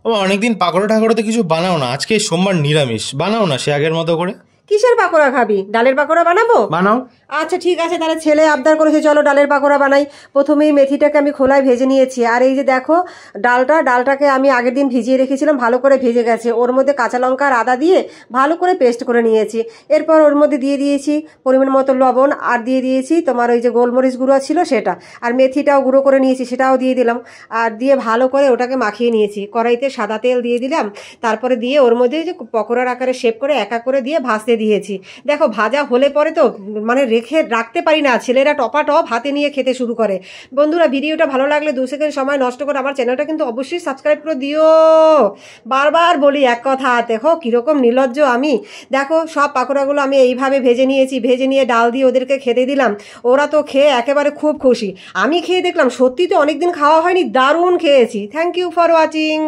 ও অনেকদিন পাকোড়া ঠাকুরা তো কিছু বানাও না, আজকে সোমবার নিরামিষ, বানাও না সে আগের মতো করে। কিসের পাকোড়া খাবি? ডালের পাকোড়া বানাবো? বানাও। আচ্ছা ঠিক আছে, তাহলে ছেলে আবদার করেছে চলো ডালের পাকোড়া বানাই। প্রথমেই মেথিটাকে আমি খোলায় ভেজে নিয়েছি, আর এই যে দেখো ডালটাকে আমি আগের দিন ভিজিয়ে রেখেছিলাম, ভালো করে ভেজে গেছে। ওর মধ্যে কাঁচা লঙ্কা আর আদা দিয়ে ভালো করে পেস্ট করে নিয়েছি। এরপর ওর মধ্যে দিয়ে দিয়েছি পরিমাণ মতো লবণ, আর দিয়ে দিয়েছি তোমার ওই যে গোলমরিচ গুঁড়ো ছিল সেটা, আর মেথিটাও গুঁড়ো করে নিয়েছি সেটাও দিয়ে দিলাম। আর দিয়ে ভালো করে ওটাকে মাখিয়ে নিয়েছি। কড়াইতে সাদা তেল দিয়ে দিলাম, তারপরে দিয়ে ওর মধ্যে যে পকোড়ার আকারে শেপ করে এক এক করে দিয়ে ভাজতে দিয়েছি। দেখো ভাজা হলে পরে তো মানে রাখতে পারি না, ছেলেরা টপাটপ হাতে নিয়ে খেতে শুরু করে। বন্ধুরা ভিডিওটা ভালো লাগলে 2 সেকেন্ড সময় নষ্ট করে আমার চ্যানেলটা কিন্তু অবশ্যই সাবস্ক্রাইব করে দিও। বারবার বলি এক কথা, দেখো কিরকম নির্লজ্জ আমি। দেখো সব পাকোড়াগুলো আমি এইভাবে ভেজে নিয়েছি, ভেজে নিয়ে ডাল দিয়ে ওদেরকে খেতে দিলাম। ওরা তো খেয়ে একেবারে খুব খুশি। আমি খেয়ে দেখলাম সত্যি তো অনেকদিন খাওয়া হয়নি, দারুণ খেয়েছি। Thank you for watching.